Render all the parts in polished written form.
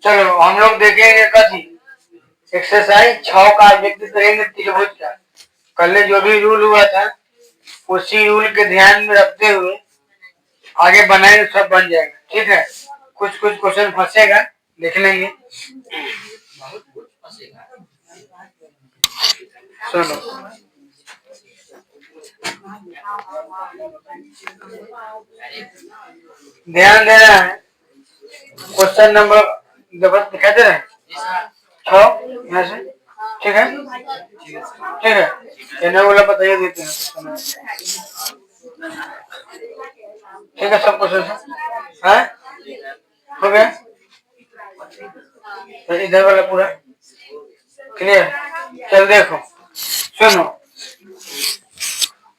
चलो हम लोग देखेंगे कथी एक्सरसाइज 6 का ऑब्जेक्टिव करेंगे त्रिभुज का। कल जो भी रूल हुआ था उसी रूल के ध्यान में रखते हुए आगे बनाएंगे, सब बन जाएगा। ठीक है, कुछ कुछ क्वेश्चन फंसेगा, देख लेंगे। सुनो, ध्यान देना है। क्वेश्चन नंबर दिखाई दे रहा है 6 यहाँ से। ठीक है, ठीक है, कहने वाला बताइए, देते हैं। ठीक है, सब क्वेश्चन है हो गया, तो इधर वाला पूरा क्लियर। चल देखो, सुनो,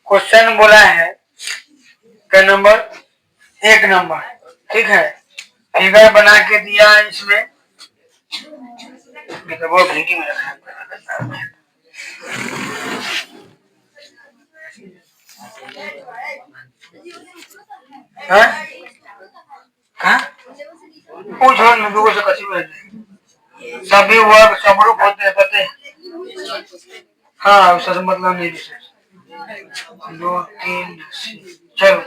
क्वेश्चन बोला है का नंबर 1 नंबर। ठीक है, फिगर बना के दिया है इसमें, वो भेजी में रखा है। पूछो न दूगो से कसी में सभी वर्ग समरूप होते हैं, पते। हाँ, उससे मतलब नहीं विशेष। 2 3 चलो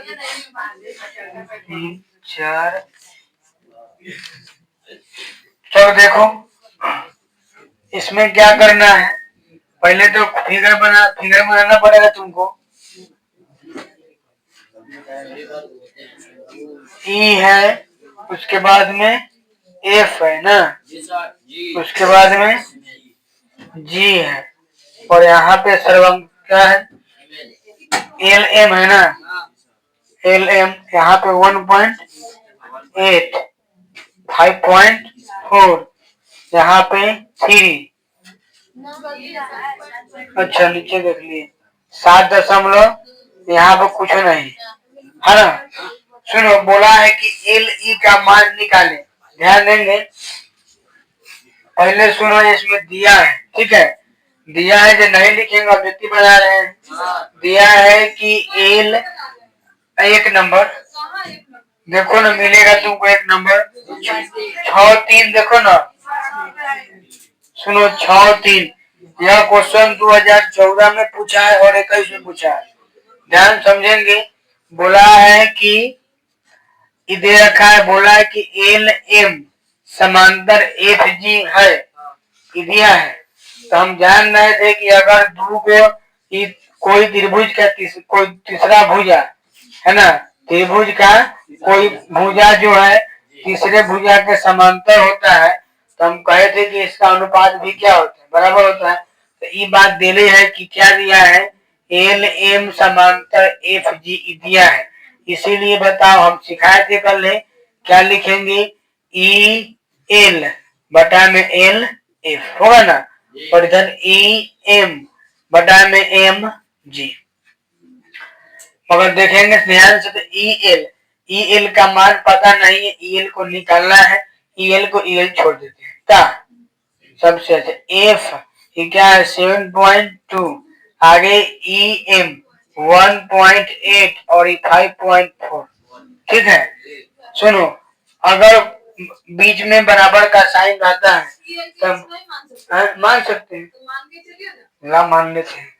3 4। चलो देखो, इसमें क्या करना है। पहले तो फिगर बनाना पड़ेगा तुमको। ई है, उसके बाद में एफ है ना, उसके बाद में जी है, और यहाँ पे सर्वंग क्या है, एल एम है ना, एल एम यहाँ पे 1.8, 5.4, यहाँ पे 3। अच्छा नीचे देख लिए 7 यहाँ पे कुछ नहीं है ना। सुनो, बोला है कि एल ई का मान निकाले, ध्यान देंगे। पहले सुनो, इसमें दिया है, ठीक है, दिया है जो नहीं लिखेंगे ऑब्जेक्टिव बना रहे हैं। दिया है कि एल 1 नंबर, देखो ना मिलेगा तुमको 1 नंबर 6 3, देखो ना, सुनो 6 3। यह क्वेश्चन 2014 में पूछा है और 21 में पूछा है, ध्यान समझेंगे। बोला है कि दे रखा है, बोला है कि एल एम समांतर एफ जी है, दिया है। तो हम जान रहे थे कि अगर दो को कोई त्रिभुज का कोई तीसरा भुजा है ना, त्रिभुज का कोई भुजा जो है तीसरे भुजा के समांतर होता है, तो हम कहे थे कि इसका अनुपात भी क्या होता है, बराबर होता है। तो ये बात दिले है कि क्या दिया है, एल एम समांतर एफ जी दिया है। इसीलिए बताओ, हम सिखाए थे कल, क्या लिखेंगे, ई एल बटा में एल एफ होगा ना, और इधर ई एम बटा में एम जी। मगर देखेंगे ध्यान से, तो ई एल का मान पता नहीं है, ई एल को निकालना है, ई एल को ई एल छोड़ देते हैं क्या, सबसे अच्छा। एफ ये क्या है 7.2, आगे ई एम 1.8 और 5.4। ठीक है, सुनो, अगर बीच में बराबर का साइन आता है तब मान सकते हैं, ला मान लेते हैं।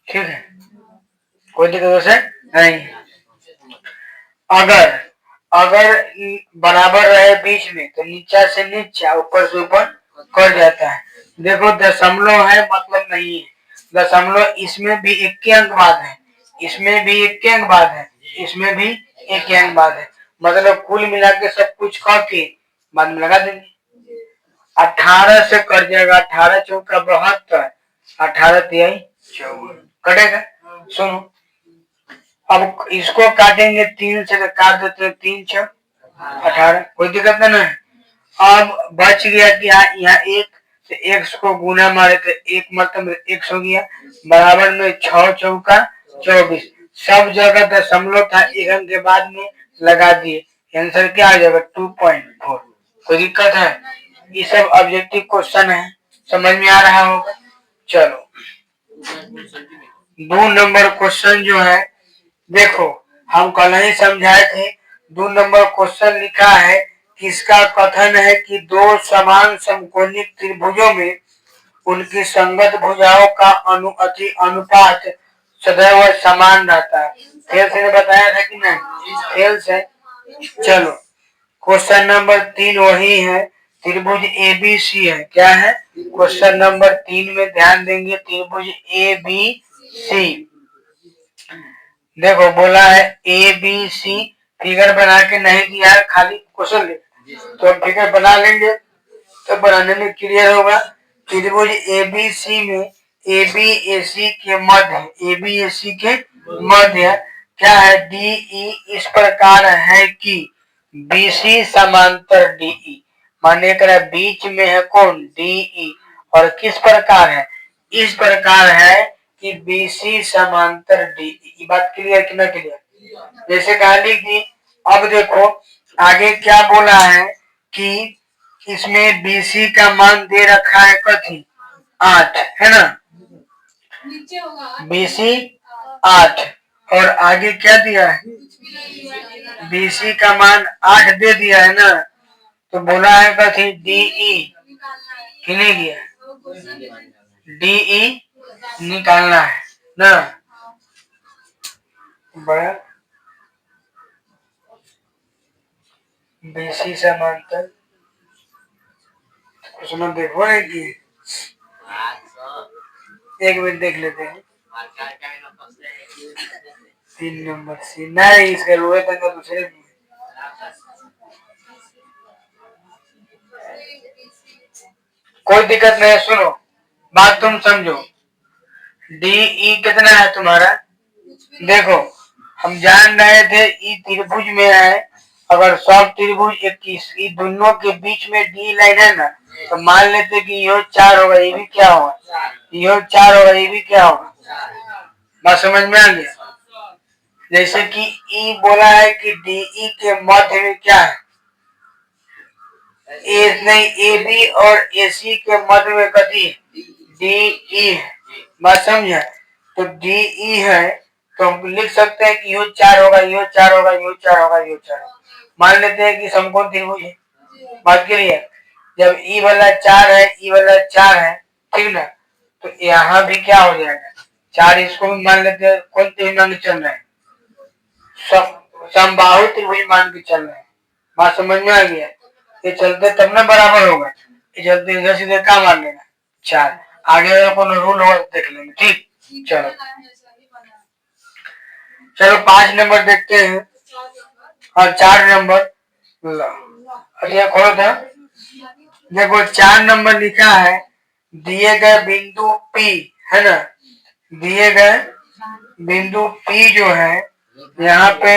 ठीक है, कोई दिक्कत से नहीं। अगर अगर बराबर रहे बीच में तो नीचा से नीचा ऊपर से ऊपर कर जाता है। देखो दशमलव है मतलब नहीं है, दशमलव इसमें भी एक के अंक बाद है, इसमें भी एक के अंक बाद है, इसमें भी एक के अंक बाद है, मतलब कुल मिला के सब कुछ करके बाद में लगा देंगे। 18 से कट जाएगा, 18 चौका 72, 18 तिहाई 54 कटेगा। सुनो, अब इसको काटेंगे 3 से, काट देते हैं 3 6 18, कोई दिक्कत नहीं है। अब बच गया कि यहाँ 1 से x को गुना मारे तो 1 मतलब x हो गया, बराबर में 6 चौका 24, सब जगह दशमलव था, एक अंक के बाद में लगा दिए, आंसर क्या आ जाएगा 2.4। कोई दिक्कत है, ये सब ऑब्जेक्टिव क्वेश्चन है, समझ में आ रहा होगा। चलो 2 नंबर क्वेश्चन जो है, देखो हम कल ही समझाए थे, 2 नंबर क्वेश्चन लिखा है किसका कथन है कि दो समान समकोणिक त्रिभुजों में उनकी संगत भुजाओं का अनुपात सदैव समान रहता है। खेल से बताया था कि नहीं? खेल से। चलो क्वेश्चन नंबर 3 वही है, त्रिभुज ABC है। क्या है? क्वेश्चन नंबर 3 में ध्यान देंगे, त्रिभुज ABC। देखो बोला है ABC, फिगर बना के नहीं दिया है, खाली क्वेश्चन तो हम फिगर बना लेंगे तो बनाने में क्लियर होगा। त्रिभुज ABC में ABAC के मध्य, ABAC के मध्य क्या है? DE इस प्रकार है कि BC समांतर DE, माने कर बीच में है कौन? DE। और किस प्रकार है? इस प्रकार है कि BC समांतर DE। ये बात क्लियर कि ना क्लियर? जैसे कहा कि अब देखो आगे क्या बोला है कि इसमें BC का मान दे रखा है कथी? 8 है ना? BC 8 और आगे क्या दिया है? BC का मान 8 दे दिया है ना, तो बोला है कथी? DE किने गया? DE निकालना है ना। बड़ा BC समांतर उसमें देखो ना कि एक मिनट देख लेते हैं। 3 नंबर सी नहीं, इसका रोए तक दूसरे कोई दिक्कत नहीं। सुनो बात, तुम समझो। DE कितना है तुम्हारा? देखो हम जान रहे थे ई त्रिभुज में है, अगर सब त्रिभुज एक दोनों के बीच में डी लाइन है ना, तो मान लेते कि यो 4 होगा, ये भी क्या होगा? यो 4 होगा, ये भी क्या होगा? बात समझ में आ गया? जैसे कि ई बोला है कि DE के मध्य में क्या है? ए नहीं, AB और AC के मध्य में कथी? DE है। बात समझा? तो DE है तो हम लिख सकते हैं कि यो 4 होगा, यो 4 होगा, यो 4 होगा, यो 4 होगा। मान लेते हैं कि समकोण त्रिभुज है। बात करिए, जब ई वाला 4 है, ई वाला 4 है, ठीक ना, तो यहाँ भी क्या हो जाएगा? 4। इसको भी मान लेते हैं, कौन त्रिभुज मान के चल रहे हैं? समबाहु त्रिभुज मान के चल रहे हैं। बात समझ में आ गया? ये चलते तब ना बराबर होगा, ये चलते इधर सीधे क्या मान लेना? 4। आगे कौन रूल होगा देख लेंगे। ठीक, चलो चलो 5 नंबर देखते हैं और 4 नंबर अच्छा खोलो था। देखो 4 नंबर लिखा है, दिए गए बिंदु P है ना, दिए गए बिंदु P जो है यहाँ पे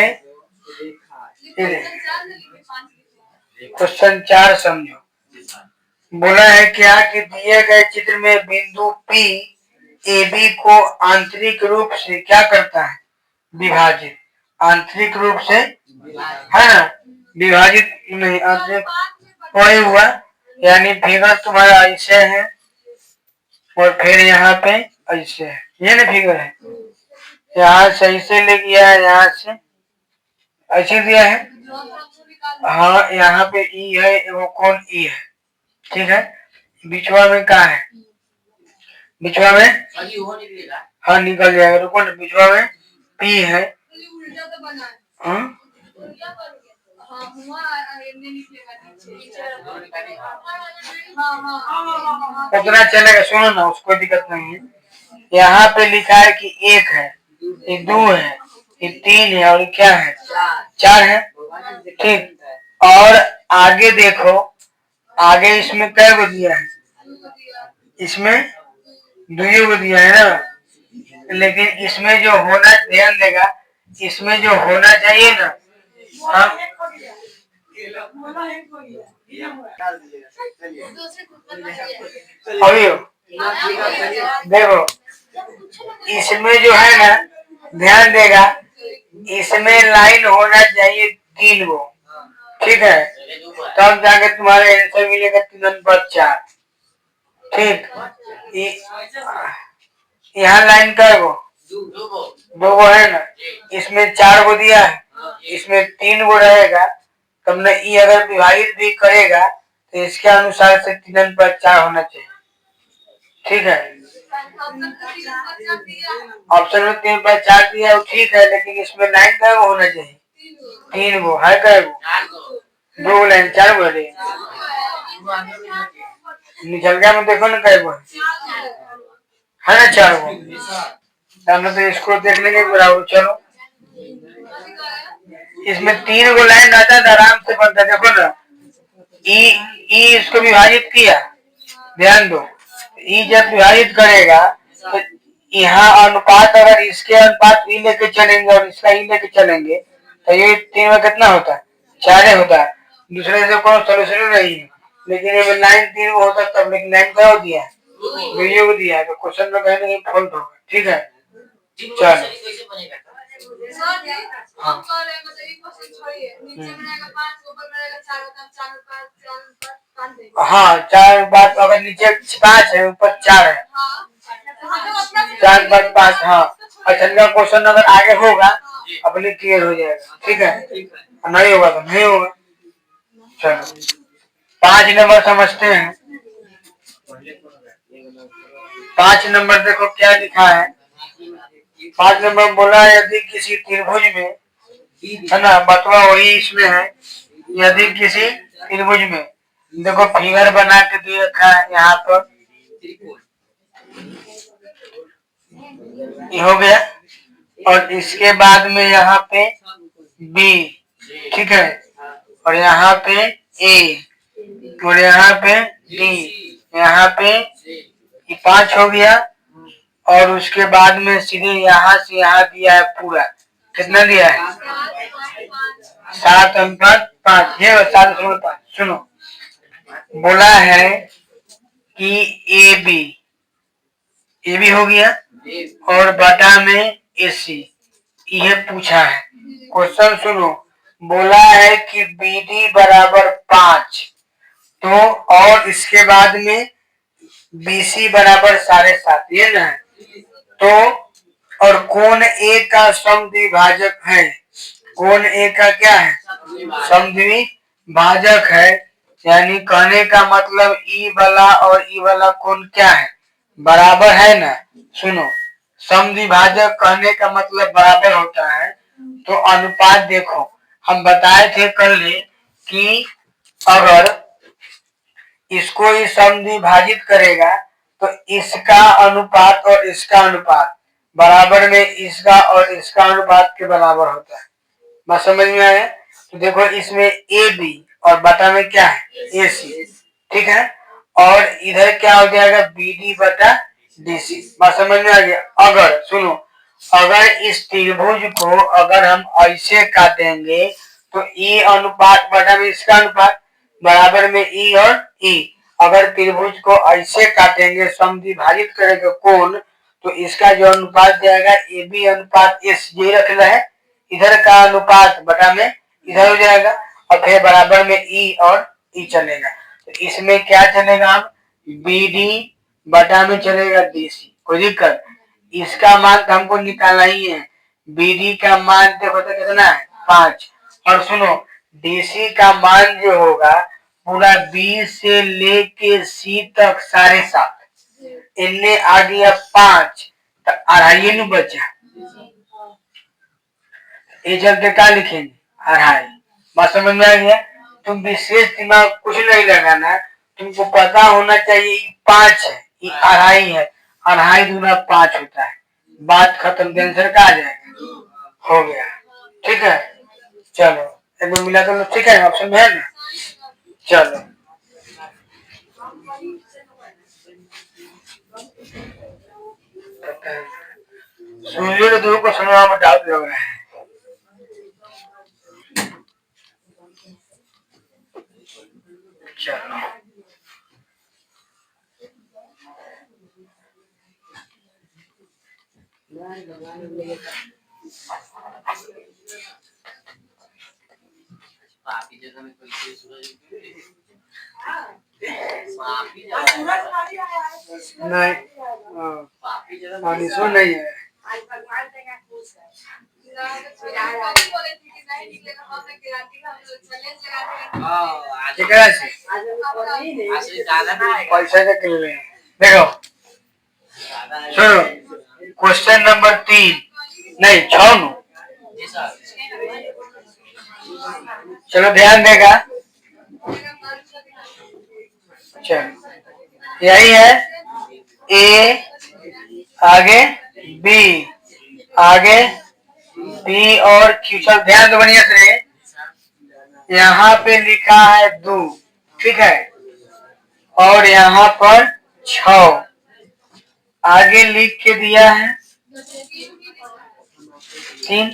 क्वेश्चन 4 समझो। बोला है क्या कि दिए गए चित्र में बिंदु P AB को आंतरिक रूप से क्या करता है? विभाजित। आंतरिक रूप से है ना, विभाजित नहीं, आंतरिक वही हुआ। यानी फिगर तुम्हारा ऐसे है और फिर यहाँ पे ऐसे है, ये ना फिगर है। यहाँ से ऐसे ले गया है, यहाँ से ऐसे दिया है। हाँ यहाँ पे ई है, वो कौन ई है? ठीक है, बिचवा में क्या है? बिचवा में हाँ निकल जाएगा, रुको ना, बिचवा में P है। उतना चलेगा, सुनो ना, उसको दिक्कत नहीं है। यहाँ पे लिखा है कि 1 है, ये 2 है, ये 3 है और क्या है? 4 है। ठीक, और आगे देखो, आगे इसमें क्या को दिया है? इसमें 2 को दिया है ना, लेकिन इसमें जो होना, ध्यान देगा, इसमें जो होना चाहिए ना, हम अभी देखो इसमें जो है ना, ध्यान देगा, इसमें लाइन होना चाहिए 3 गो, ठीक है, तब जाके तुम्हारे आंसर मिलेगा 3/4। ठीक, यहाँ लाइन का गो 2 गो है ना, इसमें 4 गो दिया है, इसमें 3 गो रहेगा, तुमने ई अगर विभाजित भी करेगा तो इसके अनुसार से 3/4 होना चाहिए। ठीक है, ऑप्शन में 3/4 दिया है ठीक है, लेकिन इसमें 9 का होना चाहिए। 3 गो है, कै गो? 2 लाइन 4 गो है। निचलगा में देखो ना कै गो है ना, 4 गो। तो इसको देख लेंगे बराबर। चलो इसमें 3 गो लाइन आता था, आराम से बनता। देखो ना, ई इसको विभाजित किया, ध्यान दो। ई जब विभाजित करेगा तो यहाँ अनुपात अगर इसके अनुपात ई लेके चलेंगे और इसका ई लेके चलेंगे तो ये 3 में कितना होता है? 4 होता है। दूसरे से कोई सोल्यूशन नहीं है, लेकिन ये 9 3 होता तब, लेकिन 9 क्या हो दिया है? वीडियो को दिया है, तो क्वेश्चन में कहीं नहीं फॉल्ट होगा। ठीक है, चलो हाँ 4 बात अगर नीचे 5 है ऊपर 4 है, 4/5। हाँ, अच्छा का क्वेश्चन अगर आगे होगा अपने क्लियर हो जाएगा। ठीक है, नहीं होगा तो नहीं होगा। चलो 5 नंबर समझते हैं। 5 नंबर देखो क्या लिखा है। 5 नंबर बोला यदि किसी त्रिभुज में, है ना, बतवा वही इसमें है। यदि किसी त्रिभुज में, देखो फिगर बना के दे रखा है यहाँ पर, ये हो गया। और इसके बाद में यहाँ पे बी, ठीक है, और यहाँ पे ए, और यहाँ पे डी, यहाँ पे ये 5 हो गया। और उसके बाद में सीधे यहाँ से यहाँ दिया है पूरा, कितना दिया है? 7/5। ये 7/5। सुनो, बोला है कि ए बी हो गया और बटा में AC, यह पूछा है क्वेश्चन। सुनो, बोला है कि BD बराबर 5, तो और इसके बाद में BC बराबर 7.5, ये ना है। तो और कोण A का समद्विभाजक है। कोण A का क्या है? समद्विभाजक है। यानी कहने का मतलब ई वाला और ई वाला कोण क्या है? बराबर है ना। सुनो, समद्विभाजक कहने का मतलब बराबर होता है। तो अनुपात देखो, हम बताए थे कल कि अगर इसको इस समद्विभाजित करेगा तो इसका अनुपात और इसका अनुपात बराबर में इसका और इसका अनुपात के बराबर होता है। बात समझ में आया? तो देखो इसमें ए बी और बटा में क्या है? ए सी, ठीक है। और इधर क्या हो जाएगा? बी डी बटा डी सी। बात समझ में आ गया? अगर सुनो, अगर इस त्रिभुज को अगर हम ऐसे काटेंगे तो ई अनुपात बटा में इसका अनुपात बराबर में ई और ई। अगर त्रिभुज को ऐसे काटेंगे, समद्विभाजित करेंगे कोण, तो इसका जो अनुपात जाएगा ए बी अनुपात एस, ये रख रहा है। इधर का अनुपात बटा में इधर हो जाएगा और फिर बराबर में ई और ई चलेगा। तो इसमें क्या चलेगा? बी डी बटा में चलेगा डी सी। कोई दिक्कत? इसका मान तो हमको निकालना ही है। बी डी का मान देखो तो कितना है? 5। और सुनो, डीसी का मान जो होगा पूरा बी से लेके सी तक 7.5, इनने आ गया 5, तो 2.5 नु बचा। ये चलते क्या लिखेंगे? 2.5। बात समझ में आ गया? तुम विशेष दिमाग कुछ नहीं लगाना, तुमको पता होना चाहिए 5 है, ये 2.5 है, 2.5 दूना 5 होता है। बात खत्म, आंसर का आ जाएगा, हो गया। ठीक है, चलो एक बार मिला कर लो। ठीक है, ऑप्शन है ना। चलो सूर्य के दूर को सुनवा में डाउट लग रहा है। चलो नहीं, नहीं है। पैसा देखो सुनो, क्वेश्चन नंबर 3 नहीं 6 चलो ध्यान देगा। चलो यही है, ए आगे बी आगे बी और क्यू। चल ध्यान दो बढ़िया से, यहाँ पे लिखा है 2, ठीक है, और यहाँ पर 6 आगे लिख के दिया है 3।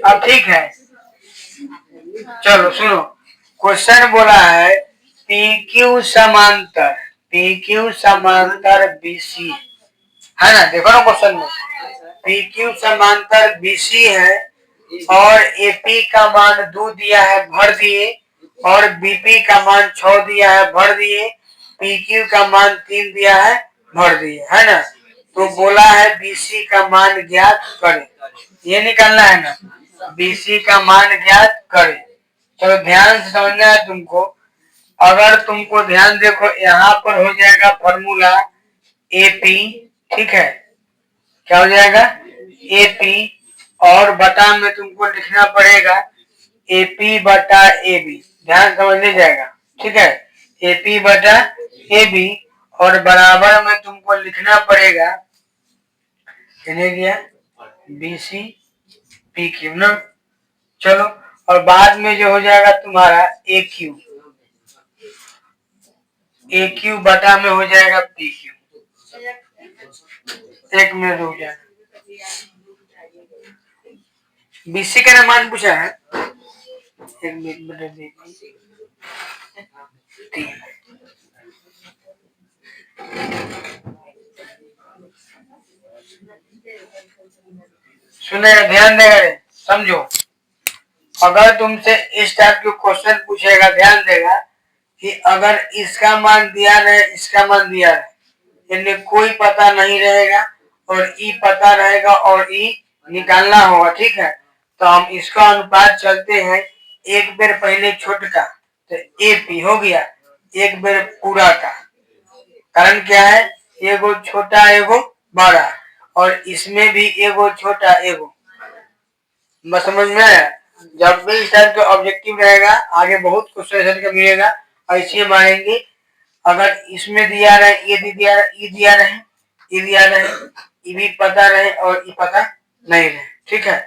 अब ठीक है, चलो सुनो, क्वेश्चन बोला है पी क्यू समांतर बीसी है ना। देखो ना क्वेश्चन में पी क्यू समांतर बीसी है और एपी का मान 2 दिया है, भर दिए, और बीपी का मान 6 दिया है, भर दिए, पी क्यू का मान 3 दिया है, भर दिए, है ना। तो बोला है बीसी का मान ज्ञात करें, ये निकालना है ना, बीसी का मान ज्ञात करें। चलो ध्यान से समझना है तुमको। अगर तुमको ध्यान देखो, यहाँ पर हो जाएगा फॉर्मूला एपी, ठीक है, क्या हो जाएगा एपी, और बटा में तुमको लिखना पड़ेगा एपी बटा एबी, ध्यान समझ जाएगा, ठीक है, एपी बटा एबी, और बराबर में तुमको लिखना पड़ेगा बीसी पी क्यू ना। चलो, और बाद में जो हो जाएगा तुम्हारा ए क्यू बटा में हो जाएगा पी क्यू। 1 मिनट रुक जाए, बीसी का मान पूछा है, 1 मिनट बटा 3। सुने, ध्यान देगा, समझो। अगर तुमसे इस टाइप के क्वेश्चन पूछेगा, ध्यान देगा कि अगर इसका मान दिया रहे, इसका मान दिया रहे, इनमें कोई पता नहीं रहेगा, और ई पता रहेगा, और ई निकालना होगा, ठीक है। तो हम इसका अनुपात चलते हैं, एक बेर पहले छोटा तो ए पी हो गया, एक बेर पूरा का। कारण क्या है, एगो छोटा एगो बड़ा, और इसमें भी एगो छोटा एगो, बस समझ में आया। जब भी इस टाइप का ऑब्जेक्टिव रहेगा, आगे बहुत क्वेश्चन का मिलेगा, ऐसे मारेंगे। अगर इसमें दिया रहे, ये दिया रहे, दिया रहे, ये दिया रहे, ये भी पता रहे, और ये पता नहीं रहे, ठीक है,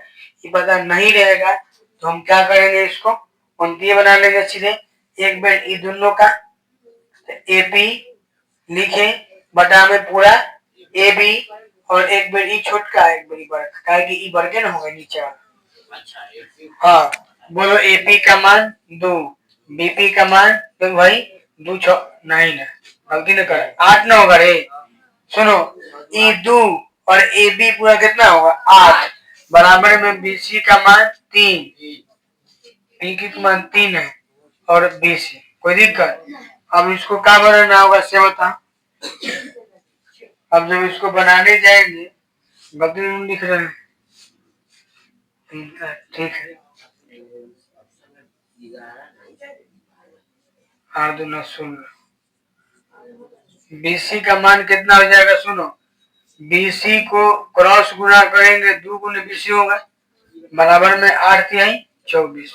ये पता नहीं रहेगा, तो हम क्या करेंगे, इसको पंक्ति बना लेंगे सीधे, एक बेर ये दोनों का एपी लिखे बटा में पूरा ए बी, और एक बेर ई छोटका, एक बेर बड़ा, क्या कि ई बढ़ के ना होगा नीचे वाला। हाँ, बोलो एपी का मान 2, बीपी का मान तो भाई 2 6 नहीं ना, गलती न कर, 8 ना होगा रे। सुनो, ई 2 और ए बी पूरा कितना होगा 8, बराबर में बीसी का मान 3, पी की मान 3 है, और बीसी, कोई दिक्कत। अब इसको क्या बनाना होगा से बता। अब जब इसको बनाने जाएंगे, गलती लिख रहे हैं, ठीक है, दो सुन, बीसी का मान कितना हो जाएगा, सुनो, बीसी को क्रॉस गुना करेंगे, 2 गुने बीसी होगा, बराबर में 8 तिहाई 24,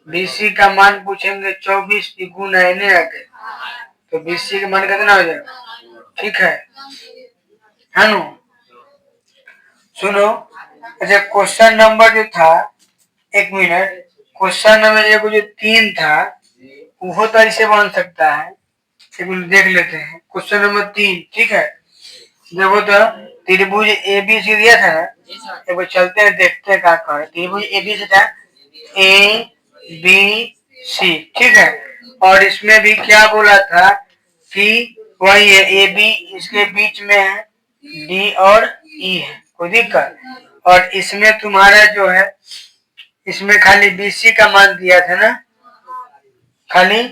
बीसी का मान पूछेंगे 24 गुना है आगे, तो बीसी का मान कितना हो जाएगा, ठीक है नु। सुनो, अच्छा क्वेश्चन नंबर जो था, 1 मिनट, क्वेश्चन नंबर एक जो 3 था, वो तो ऐसे बन सकता है, देख लेते हैं। क्वेश्चन नंबर 3, ठीक है, देखो तो त्रिभुज ए बी सी दिया था ना, एक चलते हैं देखते हैं क्या कर। त्रिभुज ए बी सी था, ए बी सी, ठीक है, और इसमें भी क्या बोला था कि वही है, ए बी इसके बीच में है, डी और ई है, कोई दिक्कत। और इसमें तुम्हारा जो है, इसमें खाली बीसी का मान दिया था ना, खाली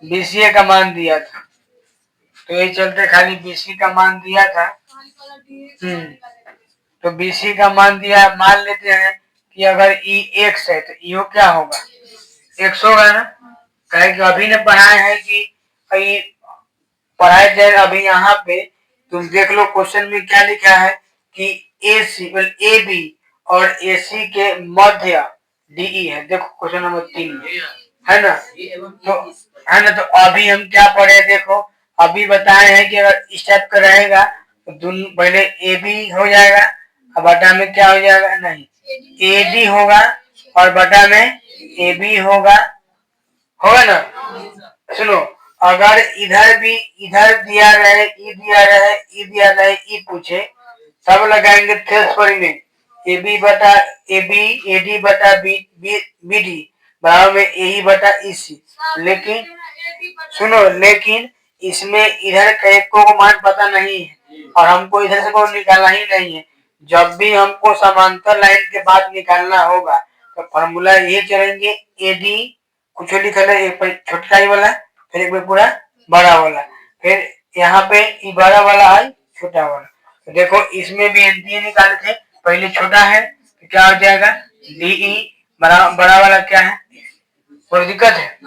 बीसीए का मान दिया था, तो ये चलते खाली बीसी का मान दिया था। तो बीसी का मान दिया, मान लेते हैं कि अगर ई एक्स है तो ईओ क्या होगा, एक्स होगा ना। कहे कि अभी ने पढ़ाए हैं कि पढ़ाए जाए। अभी यहाँ पे तुम देख लो क्वेश्चन में क्या लिखा है कि ए सी ए बी और ए सी के मध्य डीई है। देखो क्वेश्चन नंबर 3 में है ना। तो है ना, तो अभी हम क्या पढ़े, देखो अभी बताए हैं कि अगर इस टाइप का रहेगा तो पहले ए बी हो जाएगा और बटा में क्या हो जाएगा, नहीं ए डी होगा और बटा में ए बी होगा ना। सुनो, अगर इधर भी इधर दिया रहे ई दिया रहे ई दिया रहे ई पूछे, तब लगाएंगे थेल्सबरी में ए बी बटा ए बी ए डी बटा बी बी डी बराबर में ए ई बटा ई सी। लेकिन सुनो, लेकिन इसमें इधर का एक को मान पता नहीं है और हमको इधर से को निकालना ही नहीं है। जब भी हमको समांतर लाइन के बाद निकालना होगा तो फॉर्मूला ये चलेंगे, ए डी कुछ लिखा है, एक छोटा ही वाला फिर एक पूरा बड़ा वाला, फिर यहाँ पे ई बड़ा वाला है छोटा वाला। तो देखो इसमें भी एनपीए निकाले थे, पहले छोटा है तो क्या हो जाएगा डीई, बड़ा वाला क्या है, कोई दिक्कत है,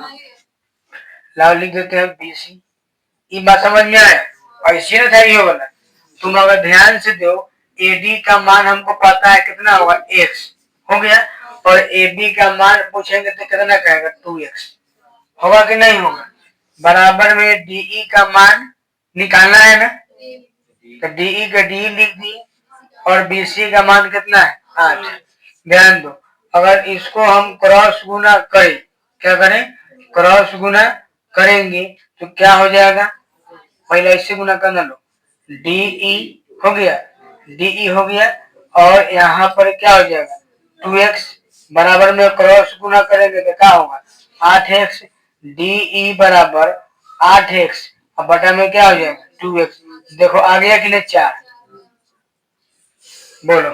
लाओ लिख देते हैं बीसी। ये बात समझ में आया। और इसी था ये वाला, तुम अगर ध्यान से दो एडी का मान हमको पता है कितना होगा, एक्स हो गया, और ए बी का मान पूछेंगे तो कितना कहेगा 2x होगा कि नहीं होगा। बराबर में डीई का मान निकालना है ना, तो डीई का डी लिख दी और बीसी का मान कितना है 8। ध्यान दो, अगर इसको हम क्रॉस गुना करें, क्या करें क्रॉस गुना करेंगे तो क्या हो जाएगा, पहले इससे गुना करना लो, डीई हो गया, डीई हो गया और यहाँ पर क्या हो जाएगा 2x बराबर में क्रॉस गुना करेंगे तो क्या होगा 8x, डीई बराबर 8x और बटा में क्या हो जाएगा 2x। देखो आ गया कि नहीं 4, बोलो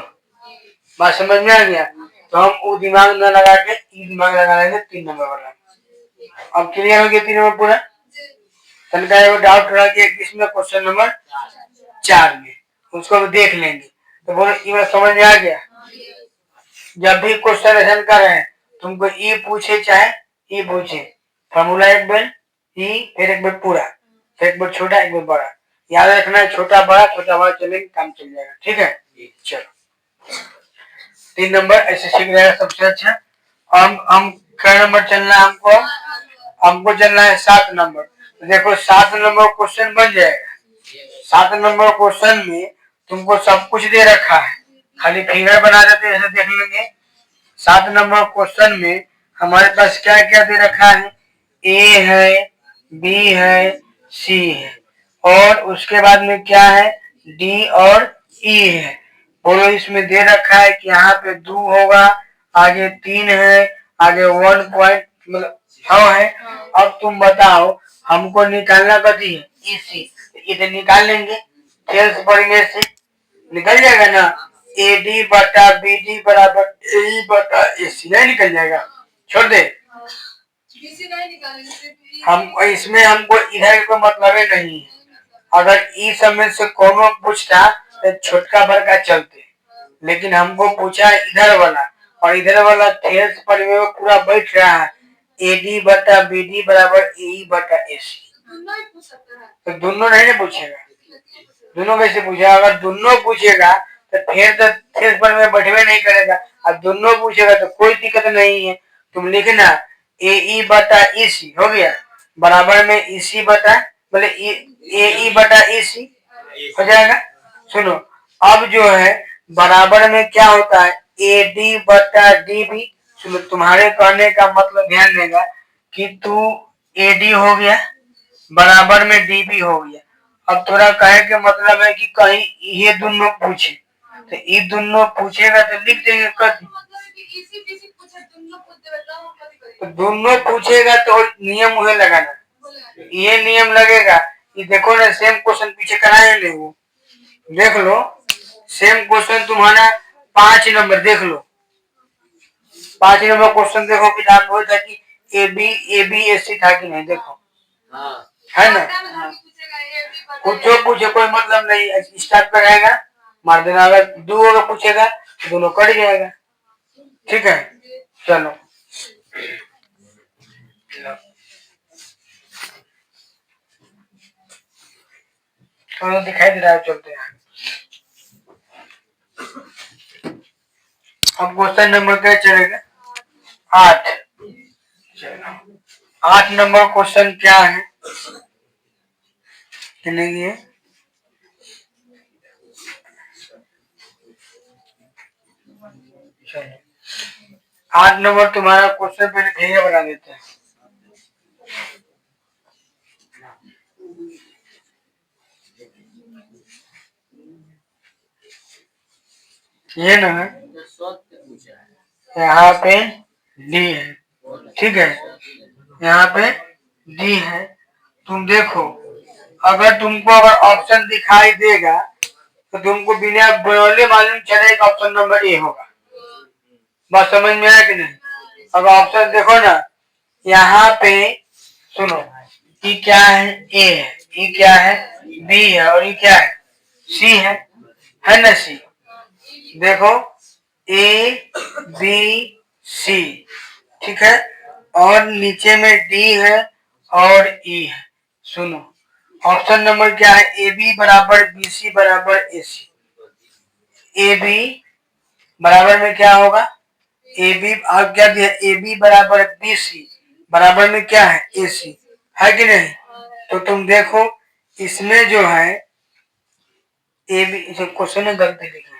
बात समझ में आ गया। तो हम वो दिमाग न लगा के ई दिमाग लगा लेंगे 3 नंबर वाला। अब क्लियर हो गया 3 नंबर पूरा। तनका एगो डाउट रह गया किसमें, क्वेश्चन नंबर 4 में, उसको भी देख लेंगे। तो बोलो ये समझ में आ गया। जब भी क्वेश्चन ऐसा कर रहे हैं तुमको ई पूछे चाहे ई पूछे, फॉर्मूला एक बार ई, फिर एक बार पूरा, फिर एक बार छोटा एक बार बड़ा, याद रखना है छोटा बड़ा चलेंगे, काम चल जाएगा। ठीक है, चलो 3 नंबर ऐसे सीख जाएगा सबसे अच्छा। हम क्या नंबर चलना है, हमको चलना है 7 नंबर। तो देखो 7 नंबर क्वेश्चन बन जाएगा। 7 नंबर क्वेश्चन में तुमको सब कुछ दे रखा है, खाली फिगर बना देते ऐसे देख लेंगे। 7 नंबर क्वेश्चन में हमारे पास क्या क्या दे रखा है, ए है, बी है, सी है और उसके बाद में क्या है डी और ई है। बोलो इसमें दे रखा है कि यहाँ पे 2 होगा, आगे 3 है, आगे 1 पॉइंट मतलब 6 है। अब तुम बताओ हमको निकालना कथी है, इसी इधर निकाल लेंगे, सेल्स बढ़ने से निकल जाएगा ना, ए डी बटा बी डी बराबर ए बटा ए सी, नहीं निकल जाएगा, छोड़ दे। हम इसमें हमको इधर को मतलब नहीं है। अगर इस समय से कोनो पूछता तो छोटका बड़का चलते, लेकिन हमको पूछा इधर वाला और इधर वाला थेल्स पर में पूरा बैठ रहा है, ए डी बटा बी डी बराबर ए बटा ए सी। तो दोनों नहीं ना पूछेगा, दोनों कैसे पूछेगा, अगर दोनों पूछेगा तो फिर पर में बैठवे नहीं करेगा, और दोनों पूछेगा तो कोई दिक्कत नहीं है। तुम लिखना ए ई बटा ई सी हो गया बराबर में ई सी बटा बोले ए ई बटा ई सी हो जाएगा। सुनो अब जो है बराबर में क्या होता है ए डी बटा डी बी। सुनो तुम्हारे कहने का मतलब ध्यान देगा कि तू ए डी हो गया बराबर में डी बी हो गया। अब थोड़ा कहे के मतलब है कि कहीं ये दोनों पूछे तो ये दोनों पूछेगा तो लिख देंगे कथी, तो दोनों पूछेगा तो नियम उहे लगाना, ये नियम लगेगा। ये देखो ना सेम क्वेश्चन पीछे कराए ले, वो देख लो सेम क्वेश्चन तुम्हारा 5 नंबर देख लो, 5 नंबर क्वेश्चन देखो किताब में था कि ए बी ए सी था कि नहीं, देखो है ना। कुछ पूछे कोई मतलब नहीं, स्टार्ट पे रहेगा मार देना, अगर दो अगर पूछेगा तो दोनों कट जाएगा। ठीक है, चलो तो दिखाई दे रहा है, चलते हैं। अब क्वेश्चन नंबर क्या चलेगा, 8। चलो 8 नंबर क्वेश्चन क्या है चलेगी। चलो 8 नंबर तुम्हारा क्वेश्चन पहले धैर्य बना देते हैं। ये ना यहाँ पे डी है, ठीक है, यहाँ पे डी है। तुम देखो, अगर तुमको अगर ऑप्शन दिखाई देगा तो तुमको बिना बोले मालूम चलेगा ऑप्शन नंबर ए होगा। बात समझ में आया कि नहीं। अब ऑप्शन देखो ना, यहाँ पे सुनो, ई क्या है, ए है, ई क्या है, बी है, और ई क्या है, सी है ना सी। देखो ए बी सी, ठीक है, और नीचे में डी है और ई है। सुनो ऑप्शन नंबर क्या है, ए बी बराबर बी सी बराबर ए सी। ए बी बराबर में क्या होगा, ए बी, आप क्या दिया, ए बी बराबर बी सी बराबर में क्या है, ए सी, है कि नहीं। तो तुम देखो इसमें जो है ए बी, क्वेश्चन में गलती लिखी है,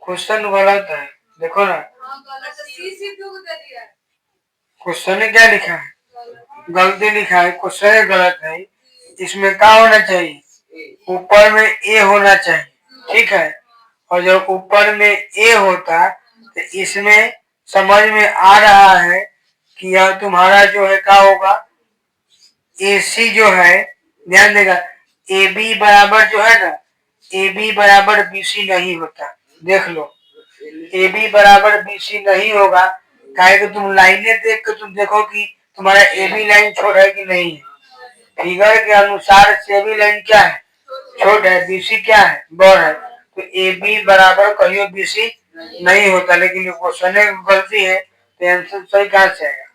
क्वेश्चन गलत है, देखो ना क्वेश्चन में क्या लिखा है, गलती लिखा है, क्वेश्चन गलत है। इसमें क्या होना चाहिए, ऊपर में ए होना चाहिए, ठीक है। और जब ऊपर में ए होता तो इसमें समझ में आ रहा है कि यह तुम्हारा जो है क्या होगा, ए सी जो है, ध्यान देगा, ए बी बराबर जो है ना, ए बी बराबर बी सी नहीं होता। देख लो ए बी बराबर बी सी नहीं होगा, काहे कि तुम लाइनें देख के तुम देखो कि तुम्हारा ए बी लाइन छोट है कि नहीं है। फिगर के अनुसार से भी लाइन क्या है, छोट है, बी सी क्या है, बड़ है। तो ए बी बराबर कहियो बी सी नहीं होता, लेकिन क्वेश्चन में गलती है तो आंसर सही कहां से आएगा।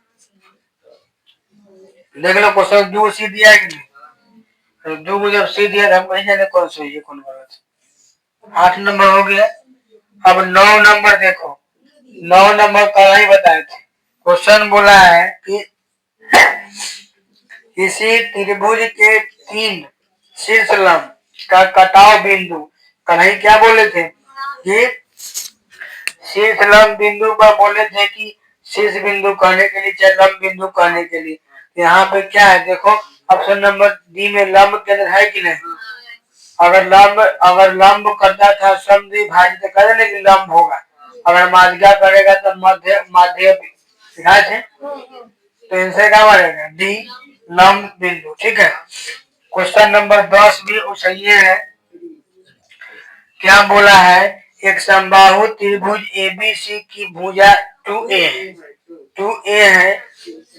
देख लो क्वेश्चन दो सी दिया है कि नहीं, तो दो को जब सी दिया तो हम कहीं जाने कौन सही है कौन गलत। 8 नंबर हो गया। अब 9 नंबर देखो, 9 नंबर कल ही बताए थे। क्वेश्चन बोला है कि किसी त्रिभुज के 3 शीर्ष लंब का कटाव बिंदु, कल ही क्या बोले थे कि शीर्ष लंब बिंदु पर बोले थे कि शीर्ष बिंदु कहने के लिए चाहे लंब बिंदु कहने के लिए। यहाँ पे क्या है देखो, ऑप्शन नंबर डी में लंब केंद्र है कि नहीं। अगर लंब करता था समद्विभाजित तो कह देने की लंब होगा, अगर माध्यिका करेगा तो मध्य माध्य तो इनसे क्या बनेगा, डी लंब बिंदु, ठीक है। क्वेश्चन नंबर 10 भी सही है। क्या बोला है, एक समबाहु त्रिभुज एबीसी की भुजा 2a है, 2a है,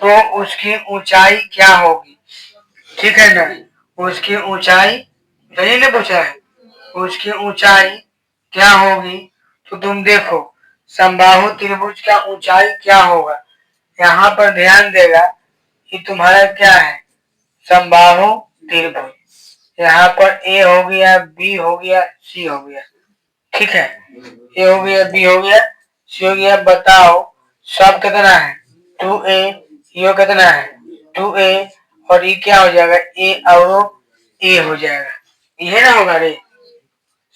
तो उसकी ऊंचाई क्या होगी, ठीक है ना। उसकी ऊंचाई यही ने पूछा है, उसकी ऊंचाई क्या होगी। तो तुम देखो समबाहु त्रिभुज का ऊंचाई क्या होगा, यहाँ पर ध्यान देगा कि तुम्हारा क्या है, समबाहु त्रिभुज, यहाँ पर ए हो गया, बी हो गया, सी हो गया, ठीक है। ए हो गया, बी हो गया, सी हो गया। बताओ सब कितना है, 2a, ये कितना है 2a, और ये क्या हो जाएगा, ए और ए हो जाएगा, ये ना होगा रे।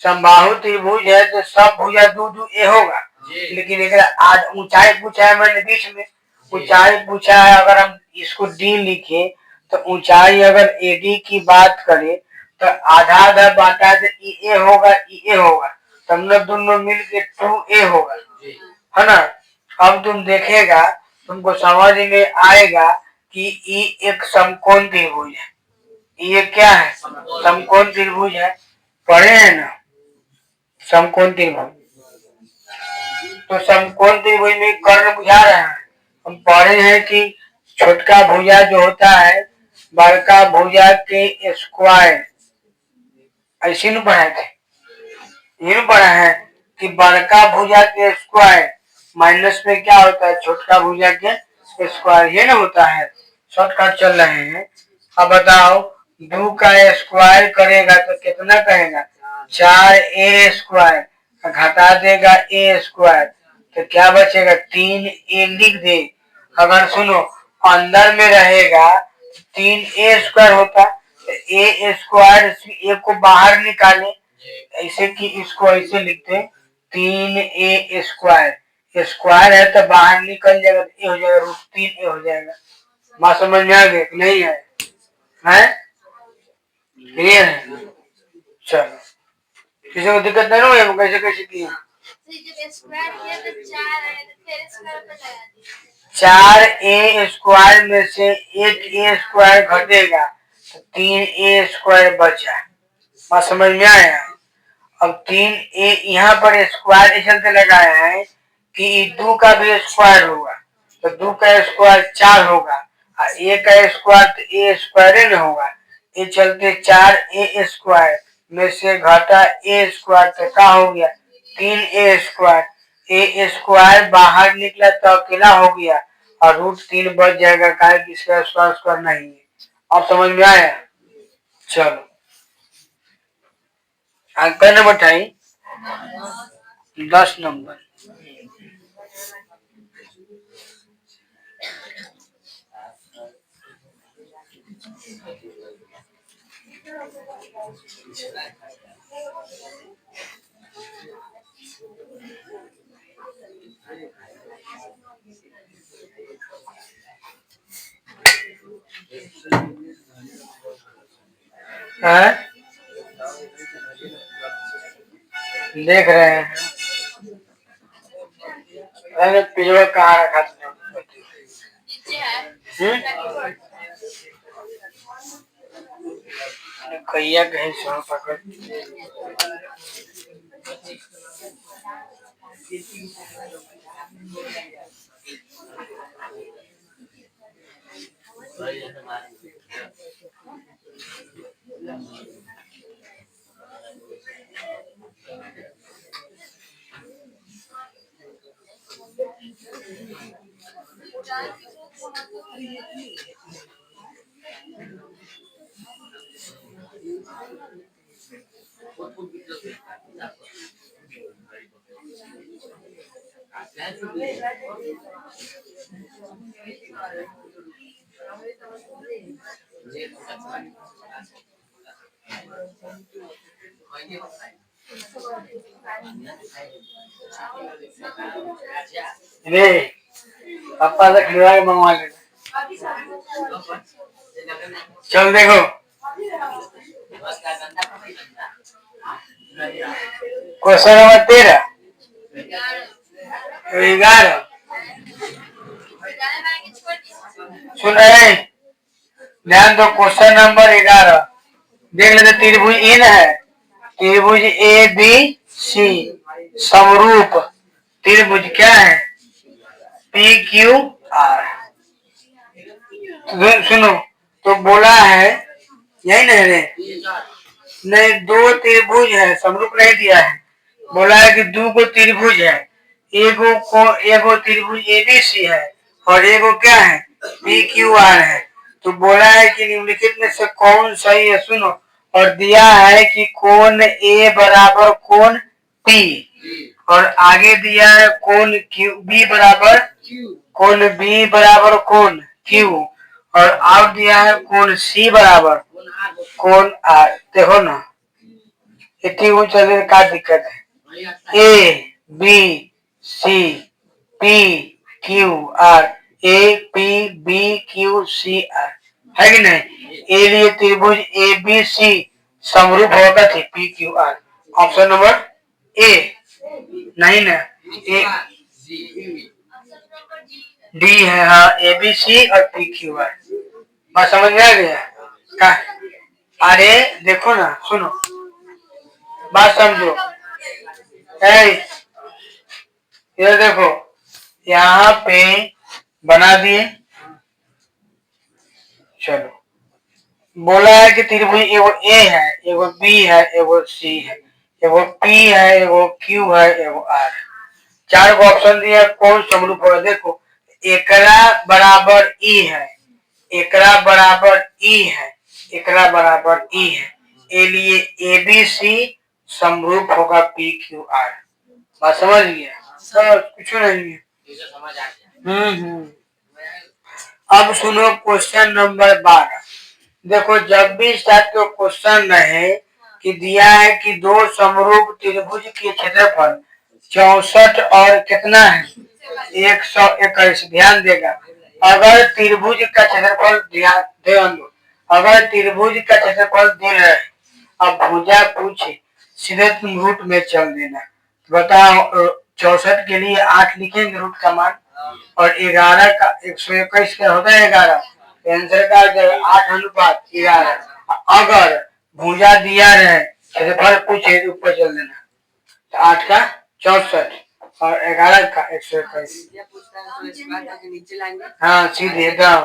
समबाहु त्रिभुज है तो सब भुजा 2 ए होगा, लेकिन अगर आज ऊंचाई पूछा है मैंने बीच में, ऊंचाई पूछा है, अगर हम इसको डी लिखे तो ऊंचाई अगर एडी की बात करें तो आधा आधा बांटा तो ए होगा, ए होगा, तब न दोनों मिलके 2a होगा, है ना। अब तुम देखेगा तुमको समझ में आएगा कि ये एक समकोण त्रिभुज है, ये क्या है, समकोण त्रिभुज है, पढ़े हैं ना समकोण त्रिभुज। तो समकोण त्रिभुज में कर्ण बुझा रहा है, हम पढ़े हैं कि छोटका भुजा जो होता है बड़का भुजा के स्क्वायर, ऐसे न पढ़ा थे, ये पढ़ा है कि बड़का भुजा के स्क्वायर माइनस में क्या होता है, छोटका भुजा के स्क्वायर, ये ना होता है। शॉर्टकट चल रहे हैं। अब बताओ 2 का स्क्वायर करेगा तो कितना कहेगा, 4a² घटा देगा a², तो क्या बचेगा, 3a लिख दे। अगर सुनो अंदर में रहेगा 3a² होता, तो a² को बाहर निकाले, ऐसे कि इसको ऐसे लिखते 3a², स्क्वायर है तो बाहर निकल जाएगा, ए हो जाएगा, √3a हो जाएगा। बात समझ में आ गई नहीं है? क्लियर है? चलो, किसी को दिक्कत नहीं हो, कैसे कैसे किए? 4a² में से एक a² घटेगा तो 3a² बचा। बात समझ में आया? अब 3a यहाँ पर स्क्वायर इस चलते लगाया है कि 2 का भी स्क्वायर होगा, तो 2 का स्क्वायर 4 होगा, और a का स्क्वायर तो a² न होगा, ये चलते 4a² में से घटा a² तो क्या हो गया, 3a², a² बाहर निकला तो अकेला हो गया, और √3 बच जाएगा, क्या इसका स्क्वायर नहीं है। अब समझ में आया? चलो आगे नंबर 10 नंबर। देख रहे हैं मैंने पिछड़ा कहाँ रखा तुमने? कैया कहीं सो पकड़ रे पापा से खिलवा के मंगवा ले। चल देखो क्वेश्चन नंबर 13 11 सुन रहे, ध्यान दो, क्वेश्चन नंबर 11 देख लेते। त्रिभुज इन है, त्रिभुज ए बी सी समरूप त्रिभुज क्या है, पी क्यू आर। सुनो तो बोला है यही नहीं रे, नहीं 2 त्रिभुज है, समरूप नहीं दिया है, बोला है कि 2 को त्रिभुज है, एगो त्रिभुज एबीसी है और एगो क्या है पी क्यू आर है। तो बोला है कि निम्नलिखित में से कौन सही है, सुनो, और दिया है कि कोण ए बराबर कोण पी, और आगे दिया है कोण क्यू बी बराबर कोण बी बराबर कोण क्यू, और अब दिया है कोण सी बराबर कोण आर। देखो ना इतनी चले क्या दिक्कत है, A B C P Q R, A P B Q C R, है कि नहीं? ए लिए त्रिभुज ए बी सी समरूप होगा थी P Q are. Option number A नहीं ना, ए डी है, हाँ ए बी सी और पी क्यू आर। बात समझ में आ गया का? अरे देखो ना, सुनो बात समझो, ये देखो यहाँ पे बना दिए, चलो बोला है कि त्रिभुज एगो ए है, एगो बी है, एगो सी है, एगो पी है, एगो क्यू है, एगो आर। चार को ऑप्शन दिया, कौन समरूप होगा? देखो, एकरा बराबर ई है, एकरा बराबर ई है, एकरा बराबर ई है, ए लिए ए बी सी समरूप होगा पी क्यू आर। बात समझ गया? सब कुछ नहीं है। अब सुनो क्वेश्चन नंबर 12। देखो, जब भी इस टाइप का क्वेश्चन रहे कि दिया है कि दो समरूप त्रिभुज के क्षेत्रफल 64 और कितना है 121, ध्यान देगा। अगर त्रिभुज का क्षेत्रफल ध्यान दो, अगर त्रिभुज का क्षेत्रफल दे रहे, अब भुजा पूछे, सीधे तुम रूट में चल देना। बताओ, 64 के लिए 8 लिखेंगे रूट का मान, और 11 का 121 का होता है 11, आंसर का 8:11। अगर भुजा दिया रहे, क्षेत्रफल पूछे, ऊपर चल देना, तो 8 का 64 और 11 का 121। हाँ, सीधे एकदम,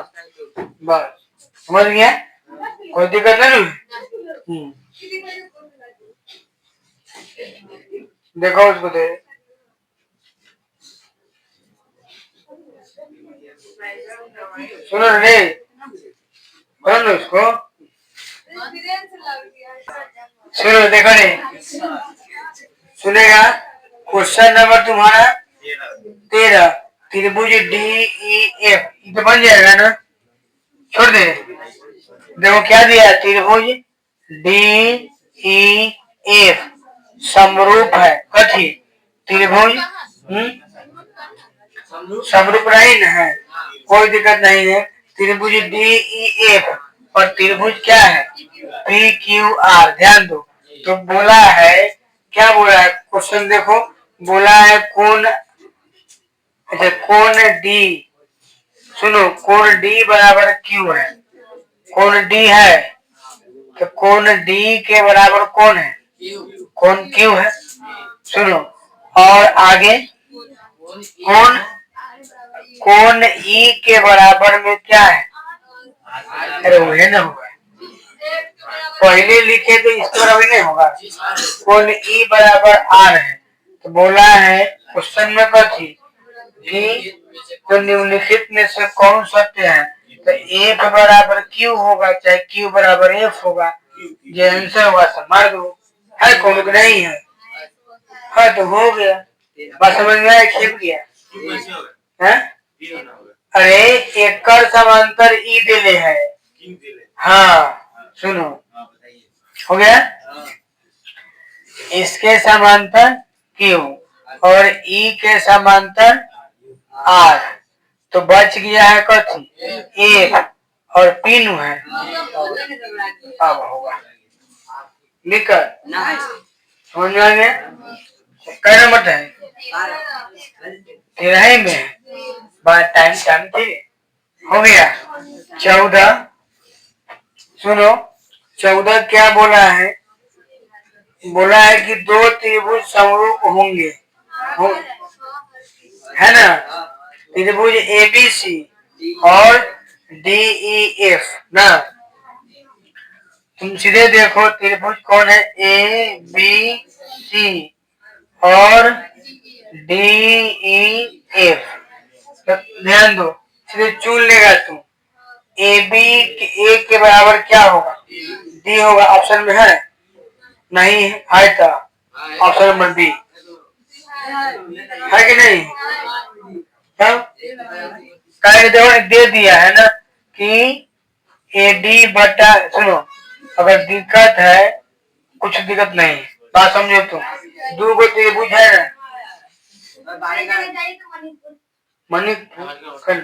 बस समझ गया, कोई दिक्कत नहीं। देखो उसको दे, सुनो रे, बोलो उसको, सुनो, देखो रे, सुनेगा। क्वेश्चन नंबर तुम्हारा 13, त्रिभुज डी ई एफ, तो बन जाएगा ना, छोड़ दे। देखो क्या दिया, त्रिभुज डी ई एफ समरूप है, कथी त्रिभुज समरूप नहीं है, कोई दिक्कत नहीं है। त्रिभुज डी ई एफ और त्रिभुज क्या है पी क्यू आर, ध्यान दो। तो बोला है, क्या बोला है क्वेश्चन देखो, बोला है कोण, अच्छा कोण डी, सुनो, कोण डी बराबर क्यू है, कोण डी है, तो कोण डी के बराबर कौन है, कोण क्यू है। सुनो, और आगे कोण, कोण ई के बराबर में क्या है, अरे वो है ना, होगा पहले लिखे तो इसके बराबर नहीं होगा, कोण ई बराबर आर है। तो बोला है क्वेश्चन में कथी कि तो निम्नलिखित में से कौन सत्य है, तो एफ बराबर क्यू होगा, चाहे क्यू बराबर एफ होगा, जो आंसर होगा सब मार दो, है कौन नहीं है, हाँ तो हो गया। बात समझ में आया, खेल गया है? अरे एकड़ समांतर ई दिले है, हाँ सुनो, हो गया, इसके समांतर क्यू और ई के समांतर आर, तो बच गया है कथी एफ और पिन है, अब होगा निकल, समझ में आ गया? कै नंबर है, 13 में है, बात टाइम थी, हो गया। 14, सुनो 14 क्या बोला है, बोला है कि दो त्रिभुज समरूप होंगे, है ना, त्रिभुज ए बी सी और डी ई एफ ना। तुम सीधे देखो त्रिभुज कौन है, ए बी सी और डी ई एफ, तो ध्यान दो, सीधे चुन लेगा तुम, ए बी ए के बराबर क्या होगा, डी होगा, ऑप्शन में है नहीं है, तो ऑप्शन नंबर बी है कि नहीं, देखो दे दिया है ना कि ए डी बटा, सुनो अगर दिक्कत है, कुछ दिक्कत नहीं, बात समझो तुम, दो गो त्रिभुज है ना, मणिपुर